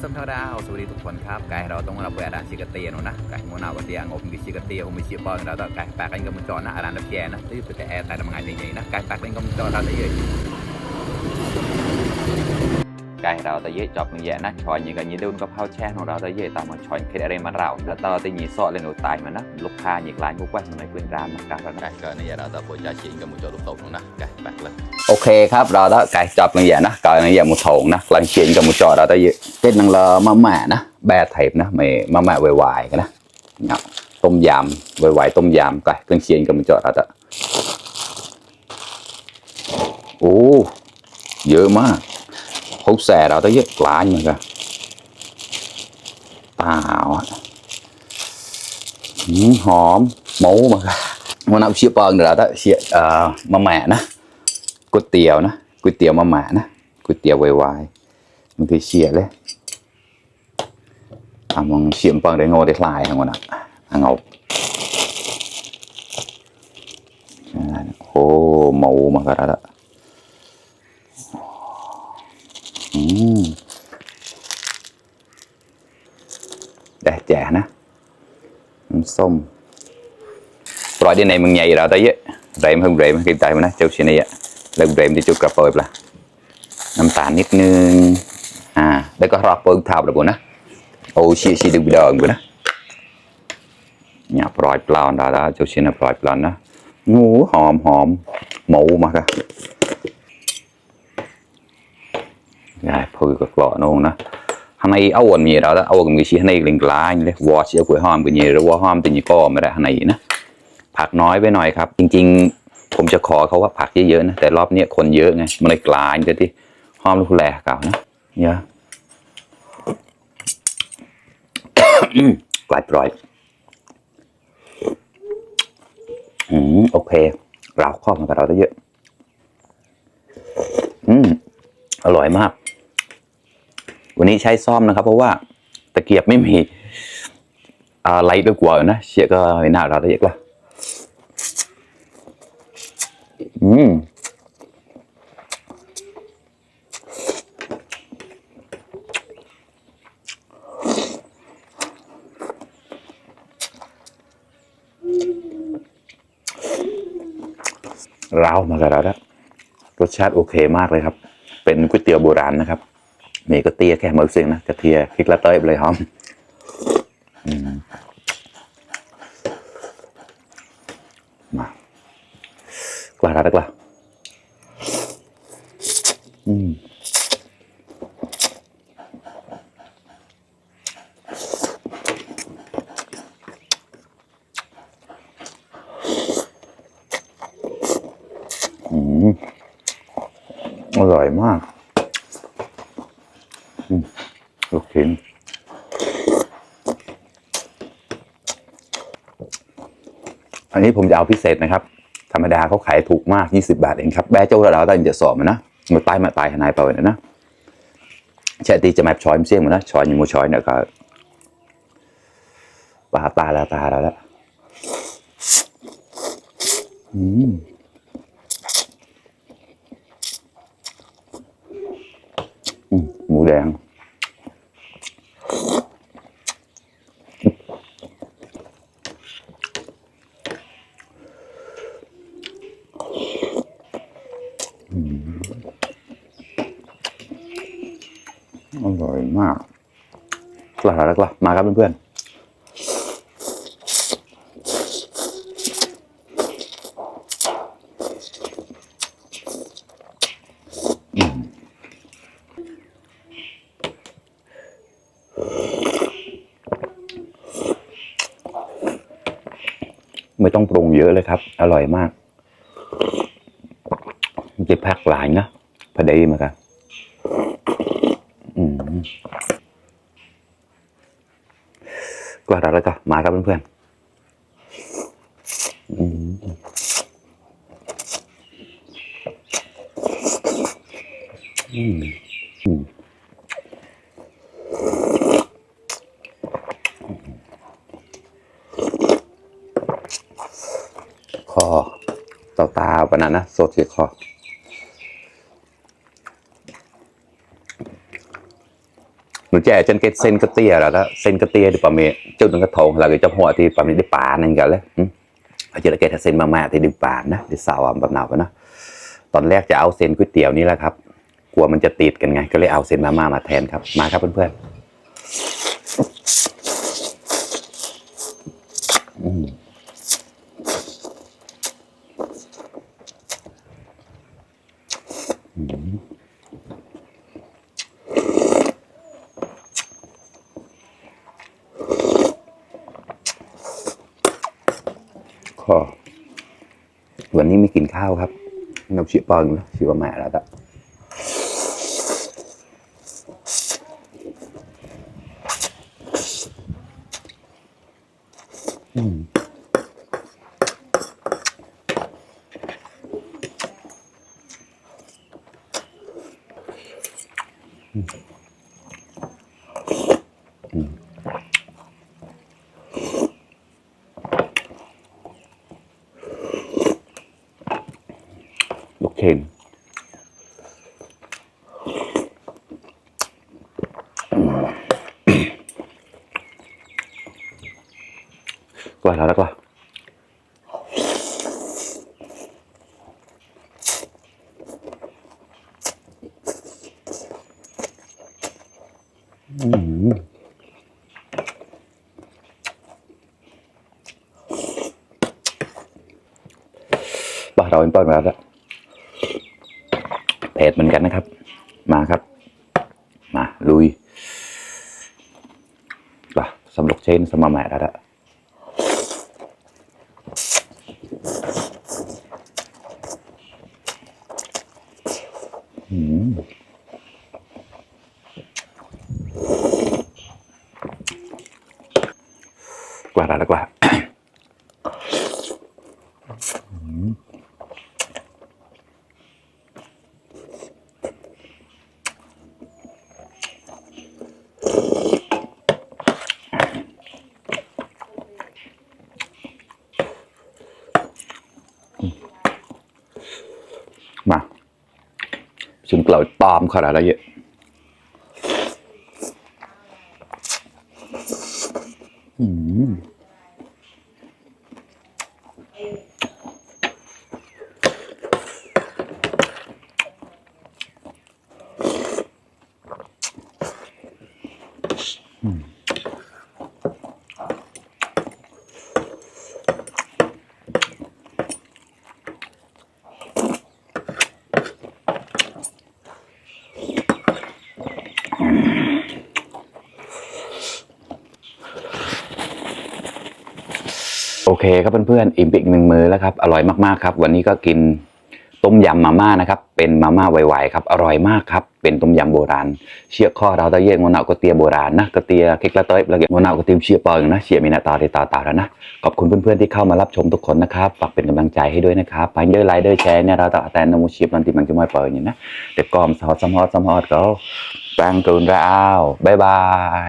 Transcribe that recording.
สมเท่าดาวสวัสดีทุกคนครับกายเราต้องเราไปอาดานชิกเตียนนะกายโมนาวันเดียงบมีชิกเตียผมมีชิปอนเราต่อกายปากกันก็มุจอนะอาดานนับแย่นะที่เป็นแต่แอร์แต่ทำงานใหญ่ๆนะกายปากกันก็มุจอเราได้เยอะกายเราแต่เยอะจอบมึงแย่นะชอยยังกันยี่ดุนก็เผาแช่ของเราแต่เยอะตามมาชอยเคล็ดอะไรมาเราแล้วต่อแต่ยี่ซอเลยหนูตายมานะลูกค้าหยิกลายมุกแว่นในพื้นรามนะการกายก็ในเราแต่ปวดใจชิงกับมุจอลูกตกนะกายปากเลยโอเคครับเราต่อกายจอบมึงแย่นะกายมึงแย่มุทงนะกลางเชียงกับมุจอเราแต่เยอะเจ็ดนังเลอมาแม่นะแบะไถบนะไม่มาแม่วายๆกันนะเนาะต้มยำวายๆต้มยำกายกลางเชียงกับมุจอเราแต่โอ้เยอะมากเขาแส่เราได้เยอะหลายเหมือนกันตาวหอมหมูมาค่ะมันเอาเชี่ยปองเดี๋ยวเราได้เชี่ยมาแม่นะก๋วยเตี๋ยวนะก๋วยเตี๋ยวมาแม่นะก๋วยเตี๋ยววายๆมันคือเชี่ยเลยมองเชี่ยปองได้งอได้ลายทั้งหมดอ่ะงอโอ้หมูมาค่ะแล้วได้แจ๋นะน้ำส้มปล่อยที่ไหนมึงใหญ่เราได้เยอะเรมhơnเรมกินใจมันนะเจ้าชิ้นนี้อะเริ่มเรมที่จุดกระเปิดละน้ำตาลนิดนึงแล้วก็รอเปิดทับเลยบุญนะโอ้ชีดูเดิมบุญนะเนี่ยปล่อยปลาเราได้เจ้าชิ้นนี้ปล่อยปลานะงูหอมหมูมาค่ะได้พูดกับปลาโน่นะฮันนี่เอาวันมีเราได้เอาวันมีชีฮันนี่ลิงกลายเลยวอชเอาปุ๋ยหอมกันเยอะหรือว่าหอมตัวนี้ก็ไม่ได้ฮันนี่นะผักน้อยไปหน่อยครับจริงๆผมจะขอเขาว่าผักเยอะๆนะแต่รอบนี้คนเยอะไงมันเลยกลายจะที่หอมลูกแหล่เก่านะเยอะกลายปล่อยโอเคเราครอบมากับเราได้เยอะอร่อยมากวันนี้ใช้ซ่อมนะครับเพราะว่าตะเกียบไม่มีไลท์ด้วยกว่านะเชี่ยก็ไม่น่าเราได้เยอะละเรามากับเราแล้วรสชาติโอเคมากเลยครับเป็นก๋วยเตี๋ยวโบราณนะครับมีก็เตี้ยแค่มือเสียงนะกระเทียพริกละเต้ยเลยหอมมากล้าได้กล้าอร่อยมากลูกชิ้นอันนี้ผมจะเอาพิเศษนะครับธรรมดาเขาขายถูกมาก20 บาทเองครับแบะโจ้เราตั้งจะสอบมันนะมาตายหายไปเลยนะใช่ที่จะมาช้อยเสี่ยงมันนะช้อยยังมูช้อยเนี่ยก็ปลาตาแล้วหมูแดงอร่อยมากกล้ามาครับเพื่อนไม่ต้องปรุงเยอะเลยครับอร่อยมากจะพักหลายนะพอดีมาครับกล้าแล้วก็มาครับเพื่อนคอตาปนันนะสดที่คอ trẻ chân cái sen cái tia là đó sen cái tia thì bà mẹ chút nó cái thùng là cái trong họ thì bà mẹ đi bà nên cả đấy ở trên cái sen mà thì đi bàนะđiสาวแบบnào vậyนะตอนแรกจะเอาเส้นก๋วยเตี๋ยวนี่แหละครับกลัวมันจะติดกันไงก็เลยเอาเส้นมาแทนครับมาครับเพื่อนวันนี้ไม่กินข้าวครับเราเชี่ยปองนะเชี่ยมาแล้วลูกเข็มกว่าแล้วกว่าบ้าเราเป็นต้นแล้วเผ็ดเหมือนกันนะครับมาครับมาลุยป่ะสำหรับเชนสมาแม่แล้วกว่าแล้วกว่ามาซึ่งเราตอมขนาดอะไรเยอะโอเคครับเพื่อนๆอิ่มอีกหนึ่งมื้อแล้วครับอร่อยมากๆครับวันนี้ก็กินต้มยำมาม่านะครับเป็นมาม่าไวๆครับอร่อยมากครับเป็นต้มยำโบราณเชี่ยข้อเราตะเยงงนเอากระเตียโบราณนะกระเตียเค็กละเต้ยแล้วก็งนเอากระเตียมเชี่ยปองนะเชี่ยมีหน้าตาได้ต่อแล้วนะขอบคุณเพื่อนๆที่เข้ามารับชมทุกคนนะครับฝากเป็นกำลังใจให้ด้วยนะครับไปเยอะไลค์ด้วยแชร์เนี่ยเราต่อแต่นมูเชียบนันติมันจะไม่เปิดอย่างนะเด็กกอมสอดสมอดก็แปลงตูนเราบ๊ายบาย